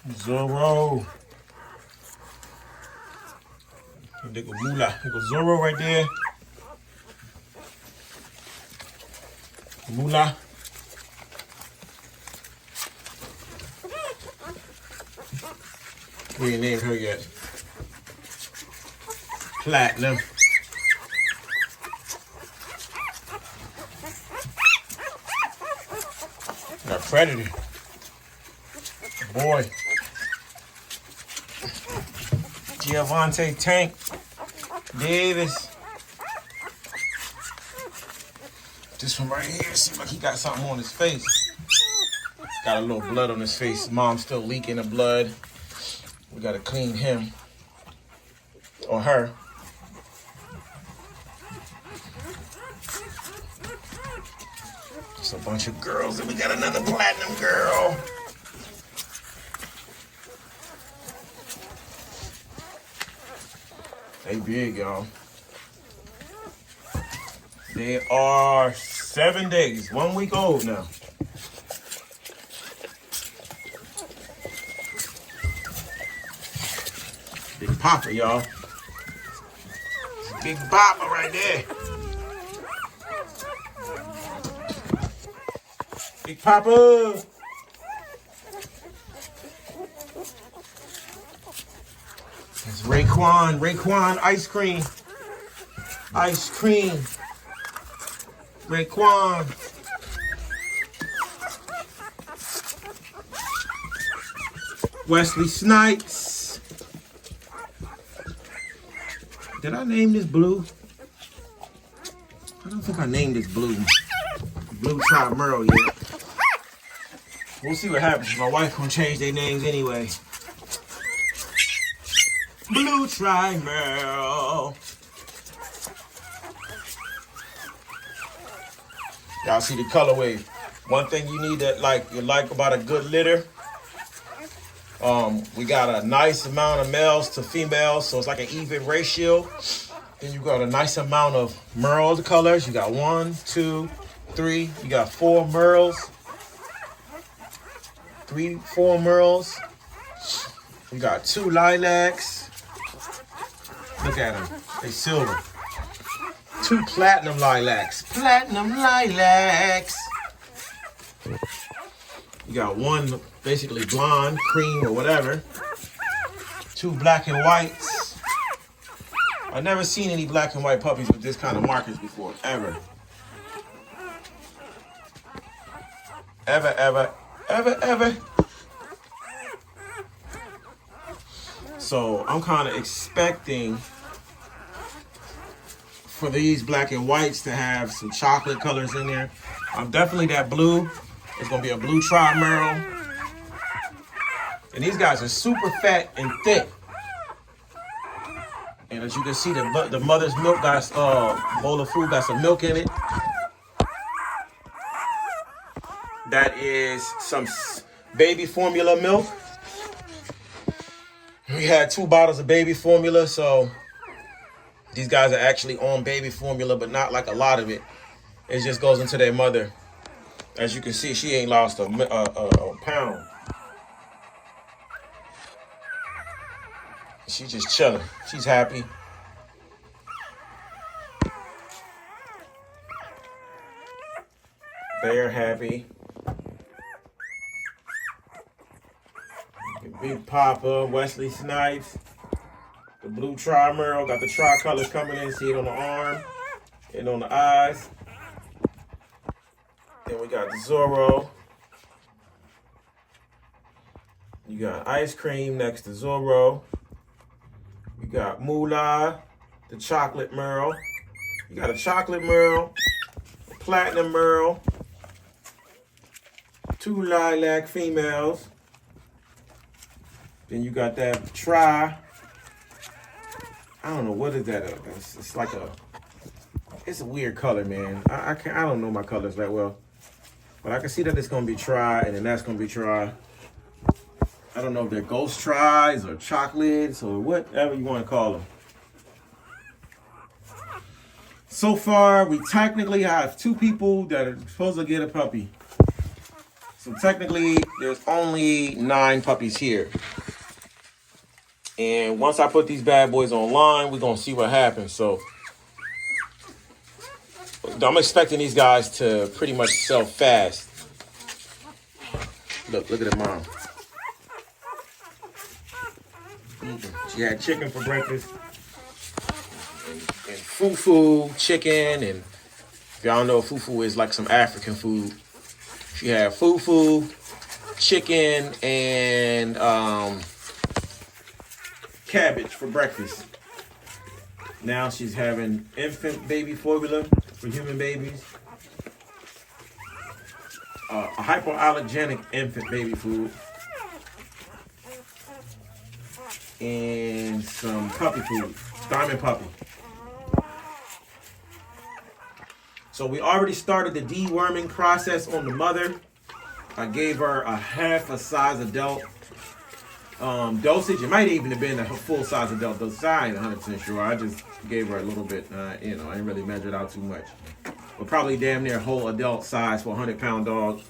Zorro. There go Mula. There go Zorro right there. Mula. We ain't named her yet. Platinum. Got Predator. Boy. Giovante Tank. Davis. This one right here seems like he got something on his face. Got a little blood on his face. Mom's still leaking the blood. We gotta clean him. Or her. Just a bunch of girls, and we got another platinum girl. They big, y'all. They are 7 days, 1 week old now. Big Papa, y'all. Big Papa right there. Big Papa. It's Raekwon. Raekwon ice cream. Ice cream. Raekwon. Wesley Snipes. Did I name this Blue? I don't think I named this Blue. Blue Tribe Merle yet. We'll see what happens. My wife gonna change their names anyway. Blue Tribe Merle. Y'all see the colorway. One thing you need to like about a good litter. We got a nice amount of males to females, so it's like an even ratio. Then you got a nice amount of Merle colors. You got 1, 2, 3. You got 4 Merles. 3, 4 Merles. You got 2 lilacs. Look at them. They silver. 2 platinum lilacs. Platinum lilacs. You got 1 basically blonde, cream, or whatever. 2 black and whites. I've never seen any black and white puppies with this kind of markings before, ever. Ever. So I'm kind of expecting for these black and whites to have some chocolate colors in there. Definitely that blue. It's gonna be a Blue Tribe Merle. And these guys are super fat and thick. And as you can see, the mother's milk got bowl of food got some milk in it. That is some baby formula milk. We had 2 bottles of baby formula, so these guys are actually on baby formula, but not like a lot of it. It just goes into their mother. As you can see, she ain't lost a pound. She's just chilling. She's happy. They're happy. Big Papa, Wesley Snipes, the Blue Tribe Merle, got the tri-colors coming in. See it on the arm and on the eyes. Then we got the Zorro. You got ice cream next to Zorro. You got Moolah, the chocolate Merle. You got a chocolate Merle, a platinum Merle, 2 lilac females. Then you got that tri. I don't know what is that. It's like it's a weird color, man. I don't know my colors that well, but I can see that it's gonna be tri, and then that's gonna be tri. I don't know if they're ghost tries or chocolates or whatever you want to call them. So far, we technically have 2 people that are supposed to get a puppy. So technically, there's only 9 puppies here. And once I put these bad boys online, we're going to see what happens. So I'm expecting these guys to pretty much sell fast. Look at the mom. She had chicken for breakfast. And fufu chicken. And if y'all know, fufu is like some African food. She had fufu, chicken, and cabbage for breakfast. Now she's having infant baby formula for human babies. A hypoallergenic infant baby food. And some puppy food. Diamond puppy. So we already started the deworming process on the mother. I gave her a half a size adult dosage. It might even have been a full size adult dosage. I ain't 100% sure. I just gave her a little bit. I didn't really measure it out too much. But probably damn near whole adult size for a 100-pound dog.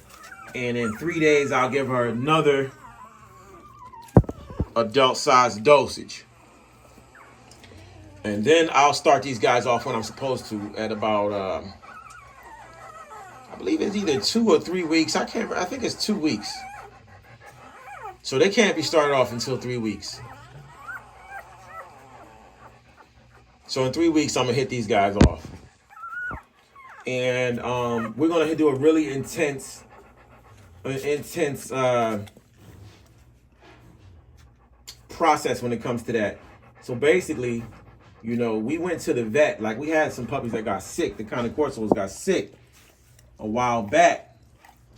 And in 3 days, I'll give her another adult size dosage. And then I'll start these guys off when I'm supposed to at about, I believe it's either 2 or 3 weeks. I think it's 2 weeks. So they can't be started off until 3 weeks. So in 3 weeks, I'm going to hit these guys off. And we're going to do a really intense process when it comes to that. So basically, we went to the vet. Like, we had some puppies that got sick. The kind of Corsos got sick a while back.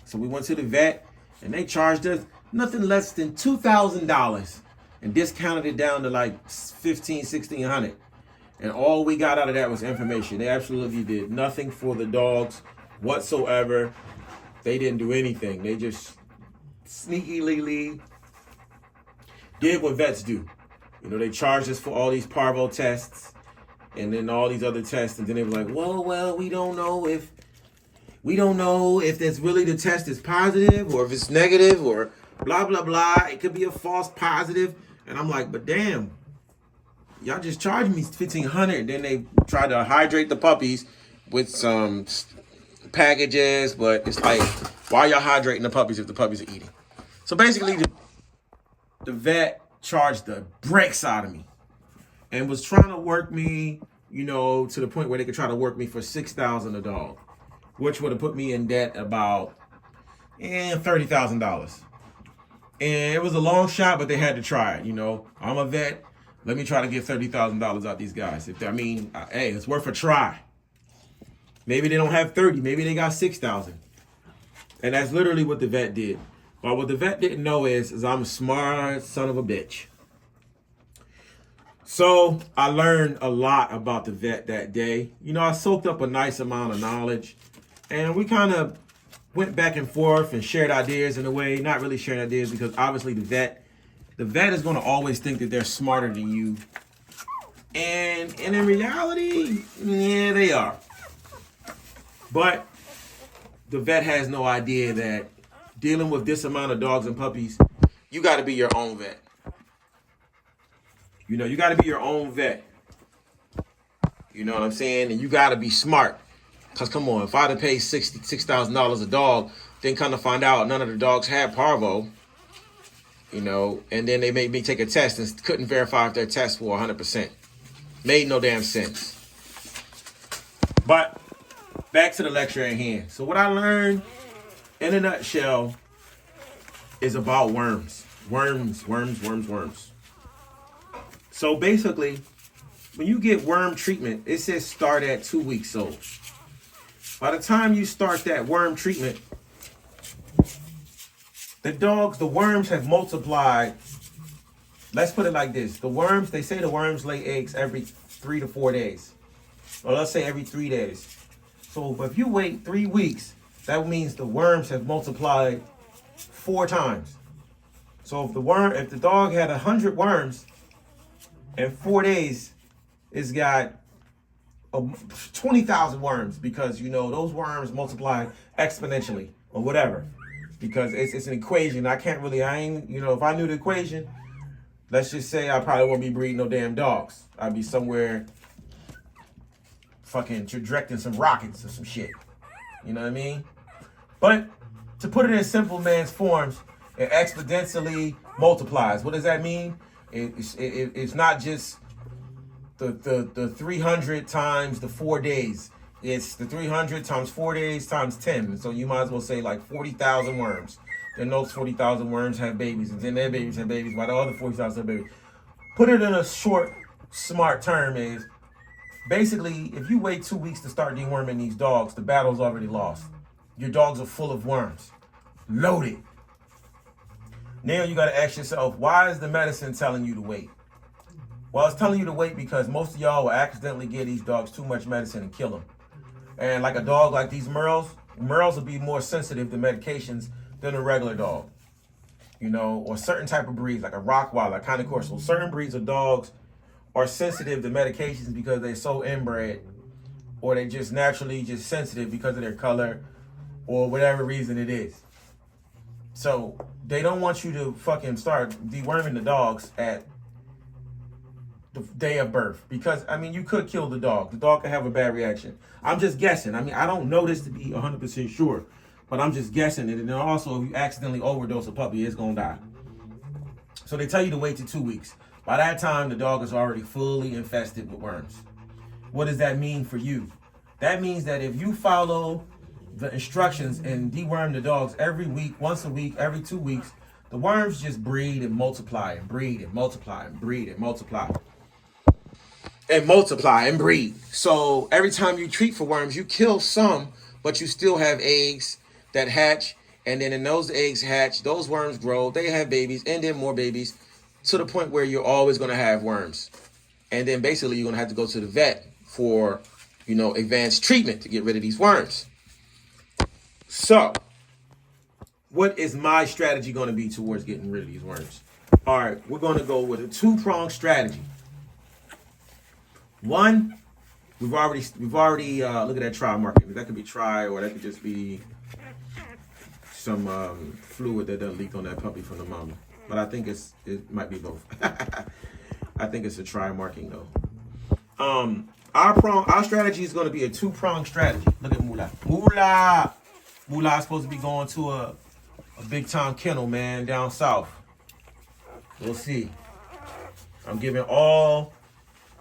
So we went to the vet, and they charged us nothing less than $2,000 and discounted it down to like $1,500, $1,600. And all we got out of that was information. They absolutely did nothing for the dogs whatsoever. They didn't do anything. They just sneakily did what vets do. They charged us for all these parvo tests and then all these other tests. And then they were like, well, we don't know if that's really the test is positive or if it's negative or blah, blah, blah. It could be a false positive. And I'm like, but damn, y'all just charged me $1,500. Then they tried to hydrate the puppies with some packages. But it's like, why y'all hydrating the puppies if the puppies are eating? So basically, the vet charged the brakes out of me and was trying to work me, to the point where they could try to work me for $6,000 a dog, which would have put me in debt about $30,000. And it was a long shot, but they had to try it. I'm a vet. Let me try to get $30,000 out these guys. Hey, it's worth a try. Maybe they don't have 30. Maybe they got 6,000. And that's literally what the vet did. But what the vet didn't know is I'm a smart son of a bitch. So I learned a lot about the vet that day. I soaked up a nice amount of knowledge. And we kind of went back and forth and shared ideas in a way. Not really sharing ideas because obviously the vet is going to always think that they're smarter than you. And in reality, yeah, they are. But the vet has no idea that dealing with this amount of dogs and puppies, you got to be your own vet. You got to be your own vet. You know what I'm saying? And you got to be smart. Because come on, if I'd have paid $6,000 a dog, then kind of find out none of the dogs had parvo, and then they made me take a test and couldn't verify if their tests were 100%. Made no damn sense. But back to the lecture at hand. So what I learned in a nutshell is about worms. Worms. So basically, when you get worm treatment, it says start at 2 weeks old. By the time you start that worm treatment, the worms have multiplied. Let's put it like this. They say the worms lay eggs every 3 to 4 days. Or let's say every 3 days. So if you wait 3 weeks, that means the worms have multiplied 4 times. So if the dog had 100 worms, in 4 days, it's got 20,000 worms because, those worms multiply exponentially or whatever. because it's an equation. I ain't, if I knew the equation, let's just say I probably wouldn't be breeding no damn dogs. I'd be somewhere fucking directing some rockets or some shit. You know what I mean? But to put it in simple man's forms, it exponentially multiplies. What does that mean? It's not just the 300 times the 4 days. It's the 300 times 4 days times 10. So you might as well say like 40,000 worms. Then those 40,000 worms have babies, and then their babies have babies, while the other 40,000 have babies. Put it in a short, smart term is, basically, if you wait 2 weeks to start deworming these dogs, the battle's already lost. Your dogs are full of worms. Loaded. Now you got to ask yourself, why is the medicine telling you to wait? Well, it's telling you to wait because most of y'all will accidentally give these dogs too much medicine and kill them. And like a dog like these Merles will be more sensitive to medications than a regular dog. Or certain type of breeds, like a Rottweiler, kind of course. So certain breeds of dogs are sensitive to medications because they're so inbred, or they just naturally just sensitive because of their color, or whatever reason it is. So they don't want you to fucking start deworming the dogs at the day of birth, because you could kill the dog. The dog could have a bad reaction. I'm just guessing. I don't know this to be 100% sure, but I'm just guessing it. And then also, if you accidentally overdose a puppy, it's gonna die. So they tell you to wait till 2 weeks. By that time, the dog is already fully infested with worms. What does that mean for you? That means that if you follow the instructions and deworm the dogs every week, once a week, every 2 weeks, the worms just breed and multiply and breed and multiply and breed and multiply. And multiply and breed. So every time you treat for worms, you kill some, but you still have eggs that hatch. And then in those eggs hatch, those worms grow, they have babies, and then more babies, to the point where you're always going to have worms. And then basically you're going to have to go to the vet for, advanced treatment to get rid of these worms. So, what is my strategy going to be towards getting rid of these worms? All right, we're going to go with a two-pronged strategy. One, we've already look at that try marking. That could be try, or that could just be some fluid that doesn't leak on that puppy from the mama. But I think it might be both. I think it's a try marking though. Our strategy is going to be a two-pronged strategy. Look at Moolah. Moolah's supposed to be going to a big time kennel, man, down south. We'll see. I'm giving all,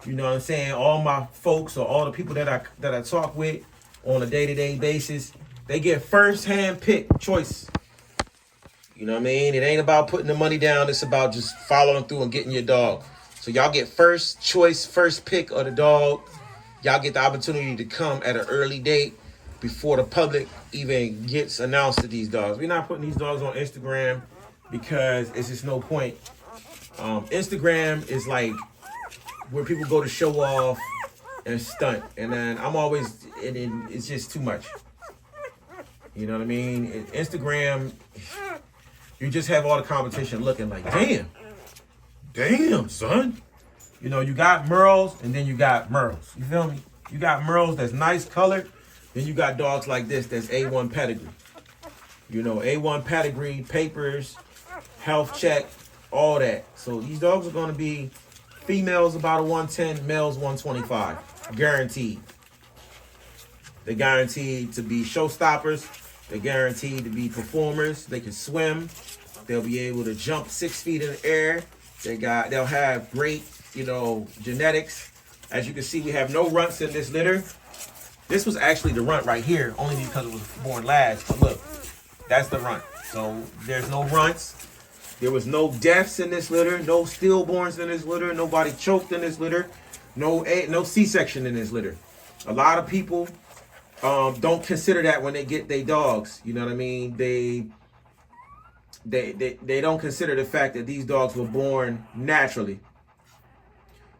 all my folks, or all the people that I talk with on a day-to-day basis, they get first-hand pick choice. You know what I mean? It ain't about putting the money down. It's about just following through and getting your dog. So y'all get first choice, first pick of the dog. Y'all get the opportunity to come at an early date before the public even gets announced to these dogs. We're not putting these dogs on Instagram because it's just no point. Instagram is like where people go to show off and stunt. And then it's just too much. You know what I mean? Instagram, you just have all the competition looking like, damn, son. You got Merles and then you got Merles. You feel me? You got Merles that's nice colored. Then you got dogs like this that's A1 pedigree. A1 pedigree, papers, health check, all that. So these dogs are going to be females about a 110, males 125. Guaranteed. They're guaranteed to be showstoppers. They're guaranteed to be performers. They can swim. They'll be able to jump 6 feet in the air. They'll have great, genetics. As you can see, we have no runts in this litter. This was actually the runt right here, only because it was born last. But look, that's the runt. So there's no runts. There was no deaths in this litter, no stillborns in this litter, nobody choked in this litter, no C-section in this litter. A lot of people don't consider that when they get their dogs. You know what I mean? They don't consider the fact that these dogs were born naturally.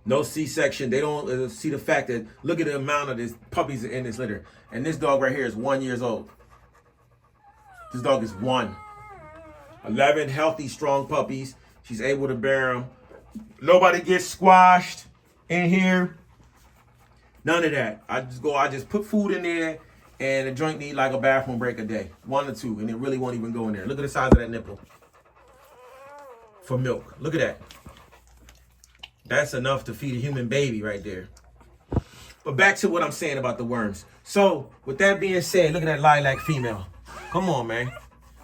No C-section. They don't see the fact that, look at the amount of these puppies in this litter. And this dog right here is 1 year old. This dog is 1. 11 healthy, strong puppies. She's able to bear them. Nobody gets squashed in here. None of that. I just put food in there And the joint need like a bathroom break a day. 1 or 2, and it really won't even go in there. Look at the size of that nipple. For milk. Look at that. That's enough to feed a human baby right there. But back to what I'm saying about the worms. So, with that being said, look at that lilac female. Come on, man.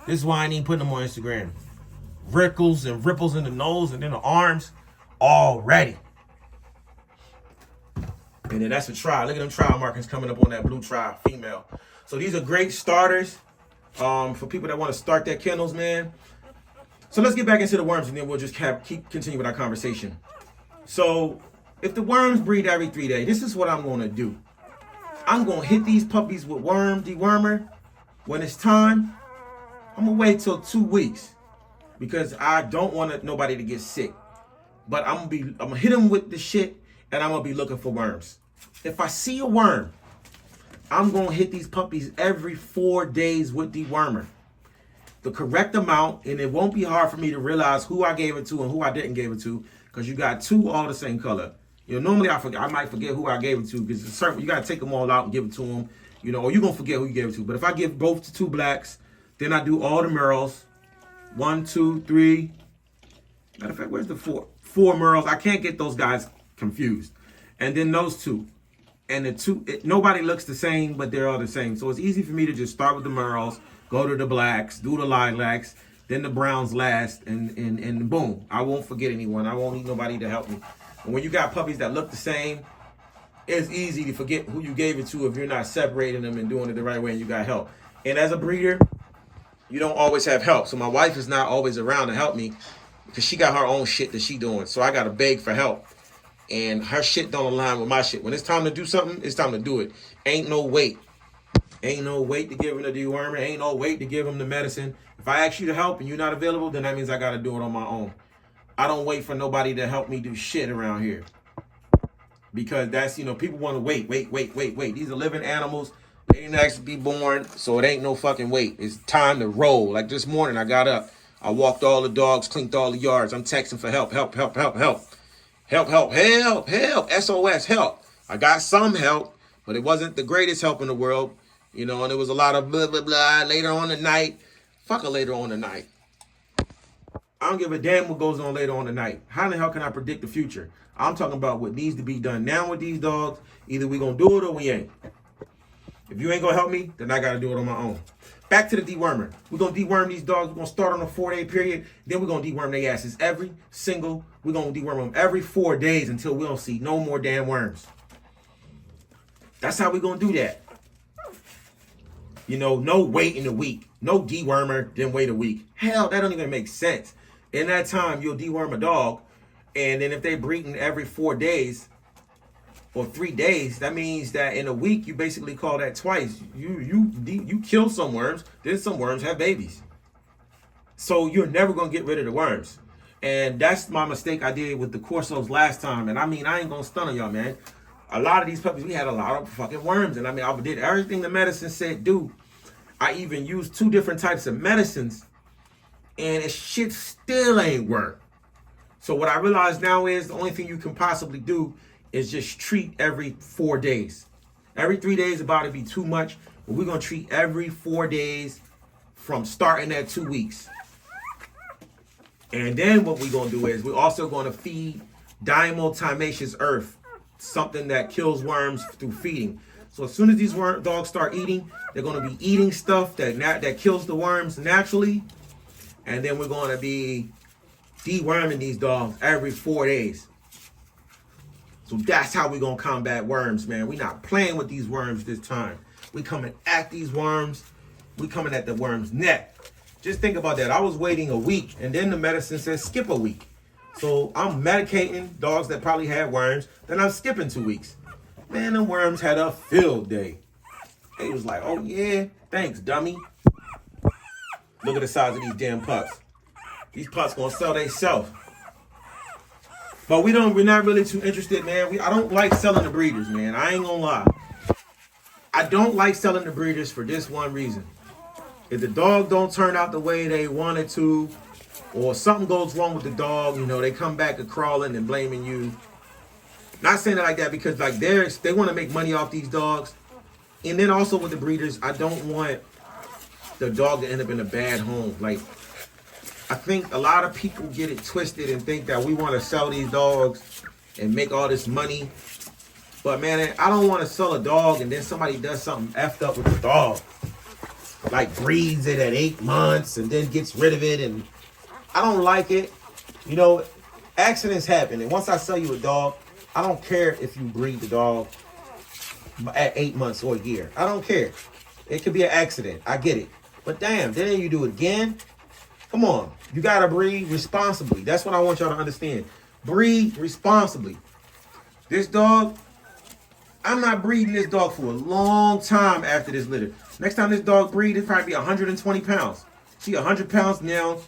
This is why I ain't even putting them on Instagram. Ripples and ripples in the nose and in the arms already. And then that's a trial. Look at them trial markings coming up on that blue trial female. So these are great starters for people that want to start their kennels, man. So let's get back into the worms, and then we'll just continue with our conversation. So if the worms breed every 3 days, this is what I'm going to do. I'm going to hit these puppies with worm dewormer when it's time. I'm going to wait till 2 weeks because I don't want nobody to get sick. But I'm going to hit them with the shit, and I'm going to be looking for worms. If I see a worm, I'm going to hit these puppies every 4 days with dewormer. The correct amount, and it won't be hard for me to realize who I gave it to and who I didn't give it to, because you got 2 all the same color. You know, normally I might forget who I gave it to, because you got to take them all out and give it to them, you know, or you're going to forget who you gave it to. But if I give both to 2 blacks, then I do all the merles. 1, 2, 3. Matter of fact, where's the 4? 4 merles. I can't get those guys confused. And then those 2. And the 2, nobody looks the same, but they're all the same. So it's easy for me to just start with the merles, go to the blacks, do the lilacs, then the browns last, and boom. I won't forget anyone. I won't need nobody to help me. And when you got puppies that look the same, it's easy to forget who you gave it to if you're not separating them and doing it the right way and you got help. And as a breeder, you don't always have help. So my wife is not always around to help me because she got her own shit that she doing. So I got to beg for help. And her shit don't align with my shit. When it's time to do something, it's time to do it. Ain't no wait. Ain't no wait to give him the dewormer. Ain't no wait to give him the medicine. If I ask you to help and you're not available, then that means I got to do it on my own. I don't wait for nobody to help me do shit around here. Because that's, you know, people want to wait. These are living animals. They didn't actually be born, so it ain't no fucking wait. It's time to roll. Like this morning, I got up. I walked all the dogs, cleaned all the yards. I'm texting for help. Help, SOS, help. I got some help, but it wasn't the greatest help in the world. You know, and there was a lot of blah, blah, blah later on tonight. Fuck a later on tonight. I don't give a damn what goes on later on tonight. How the hell can I predict the future? I'm talking about what needs to be done now with these dogs. Either we gonna do it or we ain't. If you ain't gonna help me, then I gotta do it on my own. Back to the dewormer. We're gonna deworm these dogs. We're gonna start on a 4-day period. Then we're gonna deworm their asses we're gonna deworm them every 4 days until we don't see no more damn worms. That's how we're gonna do that. You know, no wait in a week. No dewormer, then wait a week. Hell, that don't even make sense. In that time, you'll deworm a dog, and then if they're breeding every 4 days or 3 days, that means that in a week, you basically call that twice. You kill some worms, then some worms have babies. So you're never going to get rid of the worms. And that's my mistake I did with the Corsos last time. And I mean, I ain't going to stun on y'all, man. A lot of these puppies, we had a lot of fucking worms. And I mean, I did everything the medicine said do. I even used 2 different types of medicines, and it shit still ain't work. So what I realize now is the only thing you can possibly do is just treat every 4 days. Every 3 days is about to be too much, but we're going to treat every 4 days from starting at 2 weeks. And then what we're going to do is we're also going to feed diatomaceous earth, something that kills worms through feeding. So as soon as these dogs start eating, they're going to be eating stuff that kills the worms naturally. And then we're going to be deworming these dogs every 4 days. So that's how we're going to combat worms, man. We're not playing with these worms this time. We coming at these worms. We coming at the worm's neck. Just think about that. I was waiting a week, and then the medicine says skip a week. So I'm medicating dogs that probably had worms. Then I'm skipping 2 weeks. Man, the worms had a field day. They was like, oh yeah, thanks, dummy. Look at the size of these damn pups. These pups gonna sell themselves. But we're not really too interested, man. I don't like selling the breeders, man. I ain't gonna lie. I don't like selling the breeders for this one reason. If the dog don't turn out the way they wanted to, or something goes wrong with the dog, you know, they come back to crawling and blaming you. Not saying it like that because like they want to make money off these dogs, And then also with the breeders, I don't want the dog to end up in a bad home. Like, I think a lot of people get it twisted and think that we want to sell these dogs and make all this money. But man, I don't want to sell a dog and then somebody does something effed up with the dog. Like breeds it at 8 months and then gets rid of it. And I don't like it. You know, accidents happen. And once I sell you a dog, I don't care if you breed the dog at 8 months or a year. I don't care. It could be an accident. I get it. But damn, then you do it again. Come on. You got to breed responsibly. That's what I want y'all to understand. Breed responsibly. This dog, I'm not breeding this dog for a long time after this litter. Next time this dog breeds, it's probably be 120 pounds. She's 100 pounds now.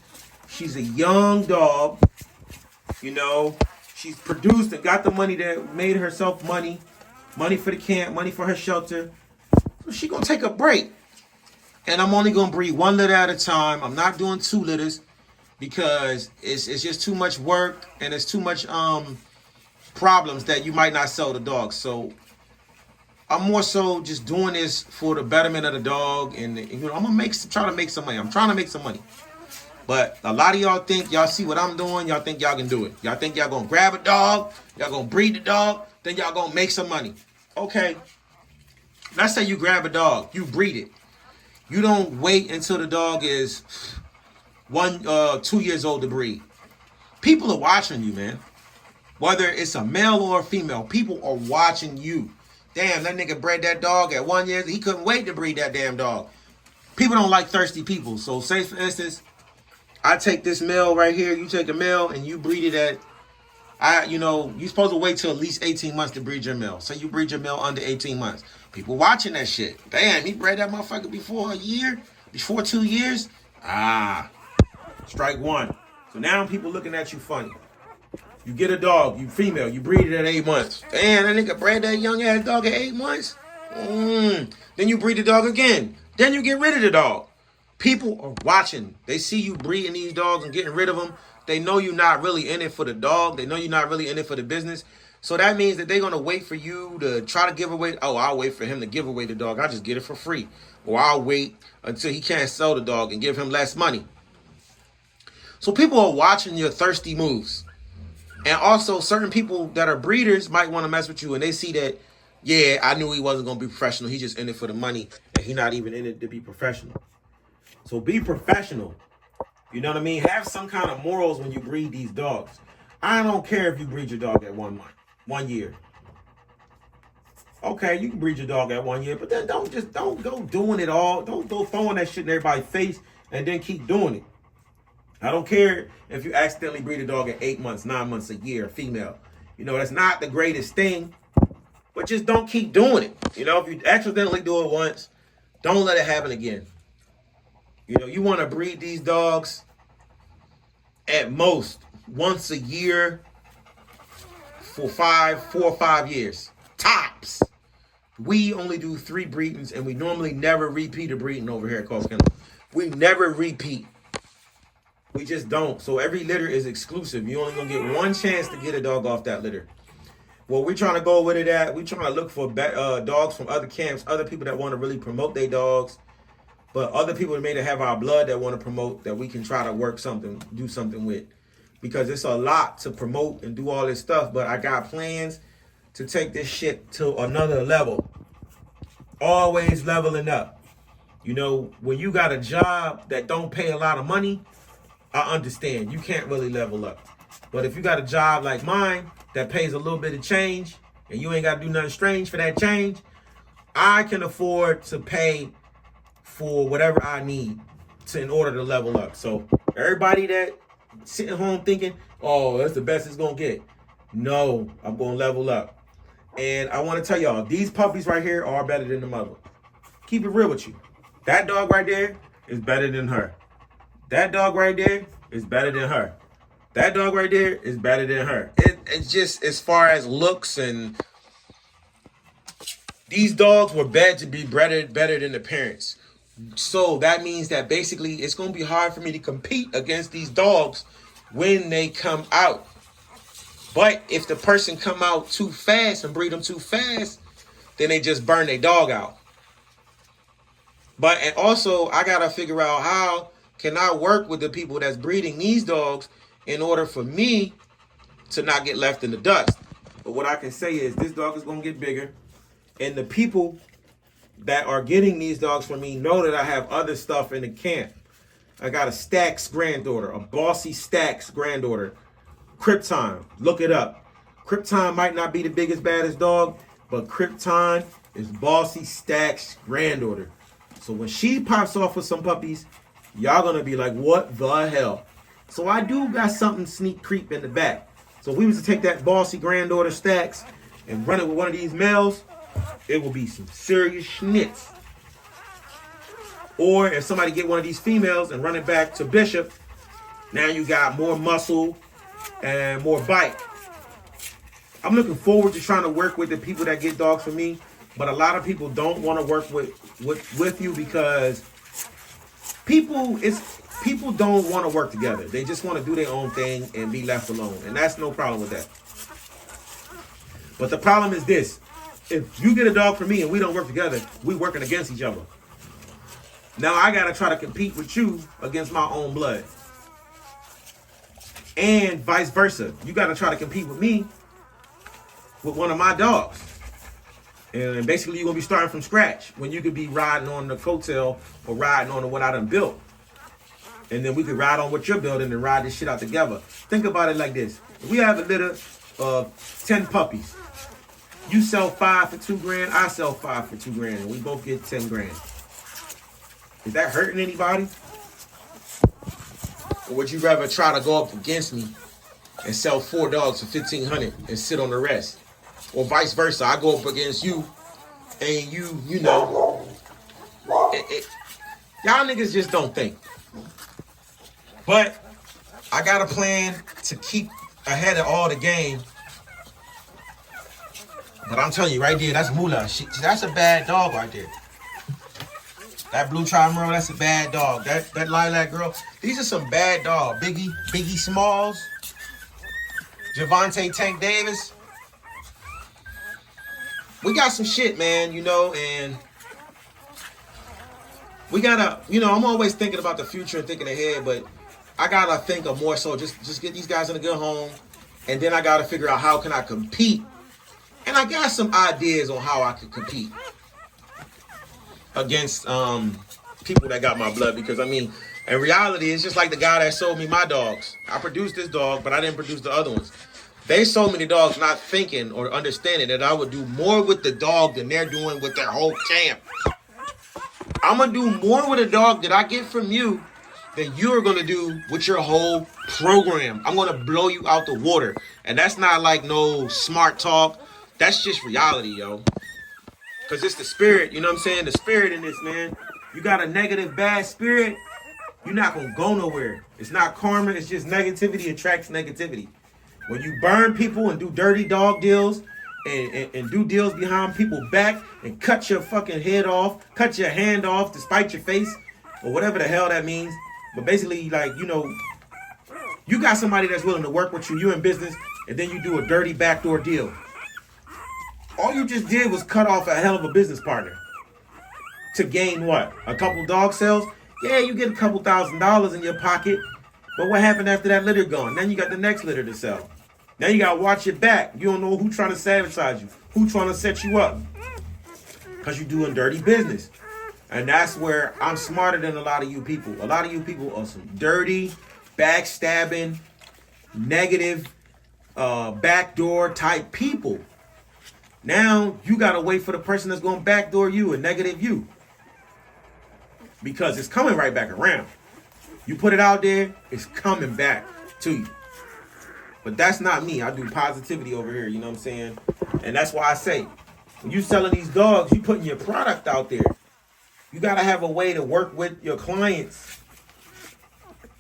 She's a young dog. You know, she's produced and got the money that made herself money. Money for the camp, money for her shelter. So she going to take a break. And I'm only going to breed 1 litter at a time. I'm not doing 2 litters because it's just too much work and it's too much problems that you might not sell the dog. So I'm more so just doing this for the betterment of the dog. And you know, I'm going to try to make some money. I'm trying to make some money. But a lot of y'all think y'all see what I'm doing. Y'all think y'all can do it. Y'all think y'all going to grab a dog. Y'all going to breed the dog. Then y'all going to make some money. Okay. Let's say you grab a dog. You breed it. You don't wait until the dog is 2 years old to breed. People are watching you, man. Whether it's a male or a female, people are watching you. Damn, that nigga bred that dog at 1 year. He couldn't wait to breed that damn dog. People don't like thirsty people. So say, for instance, I take this male right here. You take a male and you breed it at, you're supposed to wait till at least 18 months to breed your male. So you breed your male under 18 months. People watching that shit. Damn, he bred that motherfucker before a year? Before 2 years? Strike one. So now people looking at you funny. You get a dog, you female, you breed it at 8 months. Damn, that nigga bred that young ass dog at 8 months? Then you breed the dog again. Then you get rid of the dog. People are watching. They see you breeding these dogs and getting rid of them. They know you're not really in it for the dog. They know you're not really in it for the business. So that means that they're going to wait for you to try to give away. Oh, I'll wait for him to give away the dog. I'll just get it for free. Or I'll wait until he can't sell the dog and give him less money. So people are watching your thirsty moves. And also certain people that are breeders might want to mess with you. And they see that, yeah, I knew he wasn't going to be professional. He's just in it for the money. And he's not even in it to be professional. So be professional. You know what I mean? Have some kind of morals when you breed these dogs. I don't care if you breed your dog at 1 month, 1 year. Okay, you can breed your dog at 1 year, but then don't go doing it all. Don't go throwing that shit in everybody's face and then keep doing it. I don't care if you accidentally breed a dog at 8 months, 9 months, a year, female. You know, that's not the greatest thing, but just don't keep doing it. You know, if you accidentally do it once, don't let it happen again. You know, you want to breed these dogs at most once a year for 4 or 5 years. Tops. We only do 3 breedings, and we normally never repeat a breeding over here at Cost Kennel. We never repeat. We just don't. So every litter is exclusive. You only going to get 1 chance to get a dog off that litter. Well, we're trying to go with it at. We're trying to look for dogs from other camps, other people that want to really promote their dogs. But other people that may have our blood that want to promote, that we can try to work something, do something with. Because it's a lot to promote and do all this stuff. But I got plans to take this shit to another level. Always leveling up. You know, when you got a job that don't pay a lot of money, I understand. You can't really level up. But if you got a job like mine that pays a little bit of change and you ain't got to do nothing strange for that change, I can afford to pay for whatever I need in order to level up. So everybody that sitting home thinking, oh, that's the best it's going to get. No, I'm going to level up. And I want to tell y'all, these puppies right here are better than the mother. Keep it real with you. That dog right there is better than her. That dog right there is better than her. That dog right there is better than her. It's just as far as looks, and these dogs were bred to be better than the parents. So that means that basically it's going to be hard for me to compete against these dogs when they come out. But if the person come out too fast and breed them too fast, then they just burn their dog out. But and also, I gotta figure out how can I work with the people that's breeding these dogs in order for me to not get left in the dust. But what I can say is this dog is gonna get bigger, and the people that are getting these dogs from me know that I have other stuff in the camp. I got a Stax granddaughter, a bossy Stax granddaughter. Krypton, look it up. Krypton might not be the biggest, baddest dog, but Krypton is bossy Stax granddaughter. So when she pops off with some puppies, y'all gonna be like, what the hell? So I do got something sneak creep in the back. So if we was to take that bossy granddaughter Stax and run it with one of these males, it will be some serious schnitz. Or if somebody get one of these females and run it back to Bishop, now you got more muscle and more bite. I'm looking forward to trying to work with the people that get dogs from me, but a lot of people don't want to work with you because people don't want to work together. They just want to do their own thing and be left alone, and that's no problem with that. But the problem is this: if you get a dog from me and we don't work together, we working against each other. Now I gotta try to compete with you against my own blood. And vice versa. You gotta try to compete with me with one of my dogs. And basically you're gonna be starting from scratch when you could be riding on the coattail or riding on the what I done built. And then we could ride on what you're building and ride this shit out together. Think about it like this. If we have a litter of 10 puppies. You sell 5 for $2,000, I sell 5 for $2,000, and we both get 10 grand. Is that hurting anybody? Or would you rather try to go up against me and sell 4 dogs for $1,500 and sit on the rest? Or vice versa, I go up against you and you know, y'all niggas just don't think. But I got a plan to keep ahead of all the game. But I'm telling you right there, that's Moolah. That's a bad dog right there. That blue Trimerle, that's a bad dog. That lilac girl, these are some bad dogs. Biggie Smalls, Javante Tank Davis. We got some shit, man, you know, and we gotta, you know, I'm always thinking about the future and thinking ahead, but I gotta think of more so just get these guys in a good home, and then I gotta figure out how can I compete. And I got some ideas on how I could compete against people that got my blood, because I mean, in reality, it's just like the guy that sold me my dogs. I produced this dog, but I didn't produce the other ones. They sold me the dogs not thinking or understanding that I would do more with the dog than they're doing with their whole camp. I'm going to do more with a dog that I get from you than you're going to do with your whole program. I'm going to blow you out the water. And that's not like no smart talk. That's just reality, yo. Because it's the spirit, you know what I'm saying? The spirit in this, man. You got a negative, bad spirit, you're not going to go nowhere. It's not karma. It's just negativity attracts negativity. When you burn people and do dirty dog deals and do deals behind people's back and cut your fucking head off, cut your hand off to spite your face or whatever the hell that means. But basically, like, you know, you got somebody that's willing to work with you, you're in business, and then you do a dirty backdoor deal. All you just did was cut off a hell of a business partner. To gain what? A couple dog sales? Yeah, you get a couple $1,000s in your pocket. But what happened after that litter gone? Then you got the next litter to sell. Now you got to watch your back. You don't know who trying to sabotage you. Who trying to set you up. Because you're doing dirty business. And that's where I'm smarter than a lot of you people. A lot of you people are some dirty, backstabbing, negative, backdoor type people. Now you got to wait for the person that's going to backdoor you and negative you. Because it's coming right back around. You put it out there, it's coming back to you. But that's not me. I do positivity over here, you know what I'm saying? And that's why I say, when you selling these dogs, you putting your product out there. You got to have a way to work with your clients.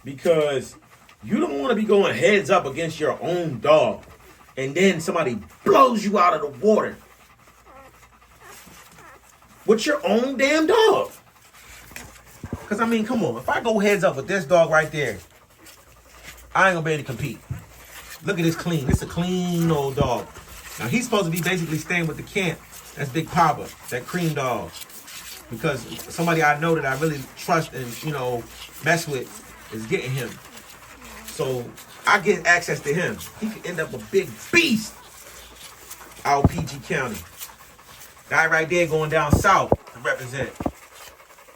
Because you don't want to be going heads up against your own dog. And then somebody blows you out of the water. With your own damn dog. Because, I mean, come on. If I go heads up with this dog right there, I ain't going to be able to compete. Look at this clean. This is a clean old dog. Now, he's supposed to be basically staying with the camp. That's Big Papa, that cream dog. because somebody I know that I really trust and, you know, mess with is getting him. So I get access to him. He could end up a big beast out PG County. Guy right there going down south to represent.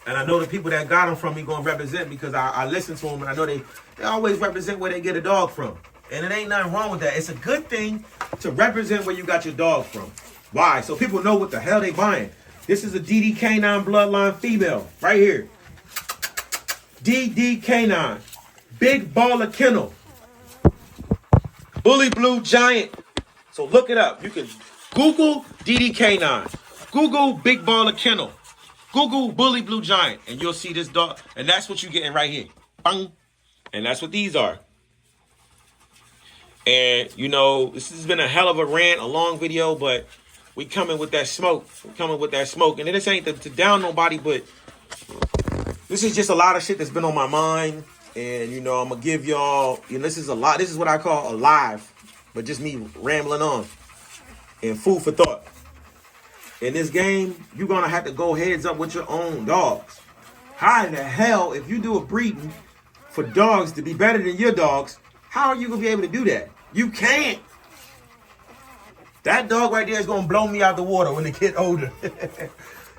And I know the people that got him from me going to represent because I listen to them and I know they always represent where they get a dog from. And it ain't nothing wrong with that. It's a good thing to represent where you got your dog from. Why? So people know what the hell they buying. This is a DD-Canine bloodline female right here. DD-Canine. Big baller kennel. Bully Blue Giant. So look it up. You can Google DD-Canine. Google Big Baller Kennel. Google Bully Blue Giant. And you'll see this dog. And that's what you're getting right here. Bang. And that's what these are. And, you know, this has been a hell of a rant, a long video, but we coming with that smoke. We coming with that smoke. And this ain't to down nobody, but this is just a lot of shit that's been on my mind. And, you know, I'm going to give y'all, you know, this is a lot. This is what I call a live, but just me rambling on. And food for thought. In this game, you're going to have to go heads up with your own dogs. How in the hell, if you do a breeding for dogs to be better than your dogs, how are you going to be able to do that? You can't. That dog right there is going to blow me out the water when they get older.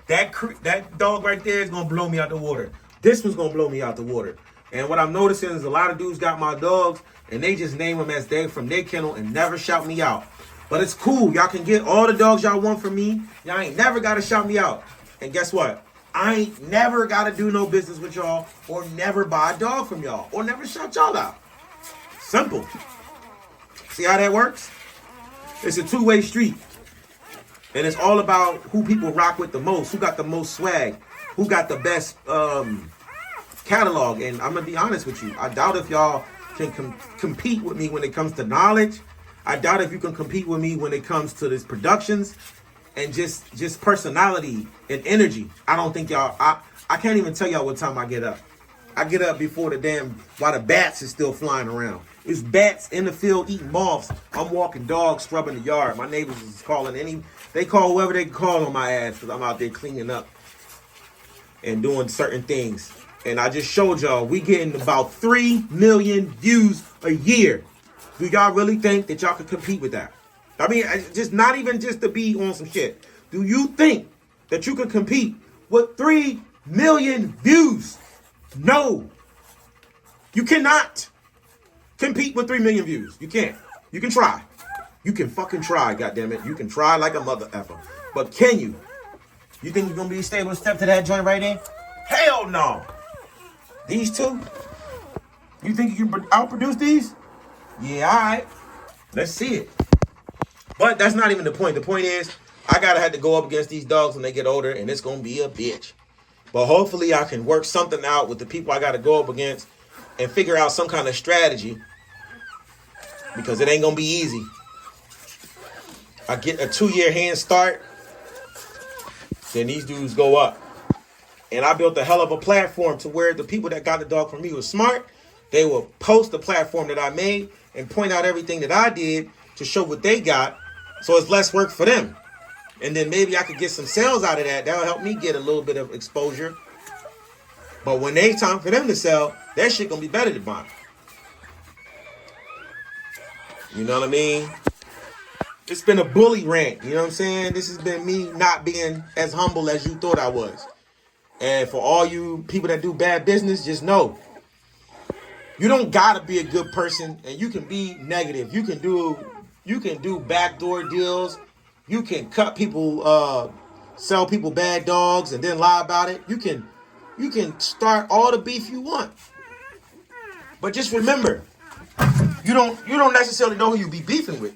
That dog right there is going to blow me out the water. This one's going to blow me out the water. And what I'm noticing is a lot of dudes got my dogs and they just name them as they from their kennel and never shout me out. But it's cool. Y'all can get all the dogs y'all want from me. Y'all ain't never got to shout me out. And guess what? I ain't never got to do no business with y'all or never buy a dog from y'all or never shout y'all out. Simple. See how that works? It's a two-way street. And it's all about who people rock with the most, who got the most swag, who got the best catalog. And I'm going to be honest with you. I doubt if y'all can compete with me when it comes to knowledge. I doubt if you can compete with me when it comes to this productions and just personality and energy. I don't think y'all, I can't even tell y'all what time I get up. I get up before while the bats is still flying around. It's bats in the field eating moths. I'm walking dogs, scrubbing the yard. My neighbors is calling they call whoever they can call on my ass because I'm out there cleaning up and doing certain things. And I just showed y'all, we getting about 3 million views a year. Do y'all really think that y'all could compete with that? I mean, just not even just to be on some shit. Do you think that you could compete with 3 million views? No. You cannot compete with 3 million views. You can't. You can try. You can fucking try, goddammit. You can try like a mother effer. But can you? You think you're going to be stable step to that joint right there? Hell no. These two? You think you can outproduce these? Yeah, all right. Let's see it. But that's not even the point. The point is, I gotta have to go up against these dogs when they get older, and it's gonna be a bitch. But hopefully I can work something out with the people I gotta go up against and figure out some kind of strategy. Because it ain't gonna be easy. I get a 2-year hand start, then these dudes go up. And I built a hell of a platform to where the people that got the dog from me was smart. They will post the platform that I made and point out everything that I did to show what they got. So it's less work for them. And then maybe I could get some sales out of that. That'll help me get a little bit of exposure. But when it's time for them to sell, that shit gonna be better than mine. You know what I mean? It's been a bully rant. You know what I'm saying? This has been me not being as humble as you thought I was. And for all you people that do bad business, just know, you don't gotta be a good person, and you can be negative. You can do backdoor deals. You can cut people, sell people bad dogs, and then lie about it. You can start all the beef you want. But just remember, you don't necessarily know who you be beefing with.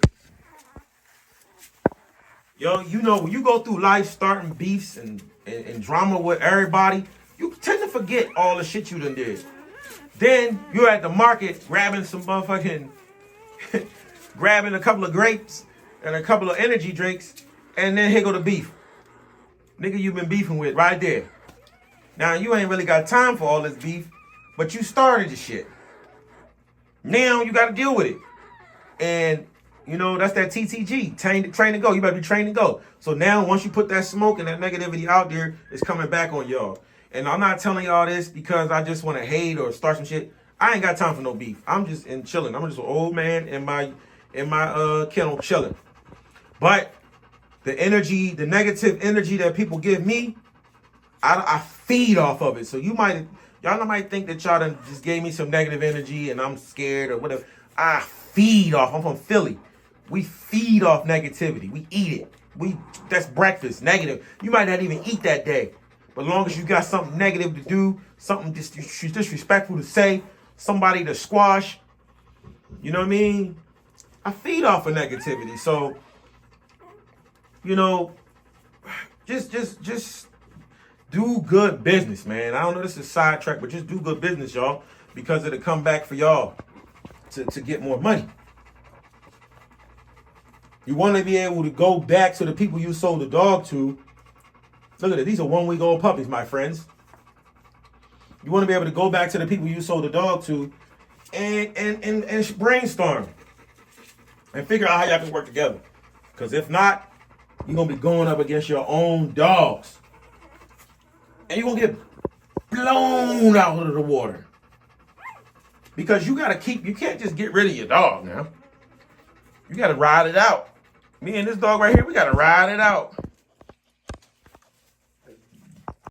Yo, you know, when you go through life starting beefs and drama with everybody, you tend to forget all the shit you done did. Then you're at the market grabbing some motherfucking, grabbing a couple of grapes and a couple of energy drinks, and then here go the beef. Nigga you've been beefing with right there. Now you ain't really got time for all this beef, but you started the shit. Now you gotta deal with it. And You know, that's that TTG, train to go. You better be trained to go. So now, once you put that smoke and that negativity out there, it's coming back on y'all. And I'm not telling y'all this because I just want to hate or start some shit. I ain't got time for no beef. I'm just chilling. I'm just an old man in my kennel chilling. But the energy, the negative energy that people give me, I feed off of it. So y'all might think that y'all done just gave me some negative energy and I'm scared or whatever. I feed off. I'm from Philly. We feed off negativity. We eat it. That's breakfast, negative. You might not even eat that day. But as long as you got something negative to do, something disrespectful to say, somebody to squash, you know what I mean? I feed off of negativity. So, you know, just do good business, man. I don't know, this is a sidetrack, but just do good business, y'all, because it'll come back for y'all to get more money. You want to be able to go back to the people you sold the dog to. Look at it. These are 1 week old puppies, my friends. You want to be able to go back to the people you sold the dog to and brainstorm and figure out how y'all can work together. Because if not, you're going to be going up against your own dogs. And you're going to get blown out of the water. Because you can't just get rid of your dog now. You got to ride it out. Me and this dog right here, we got to ride it out.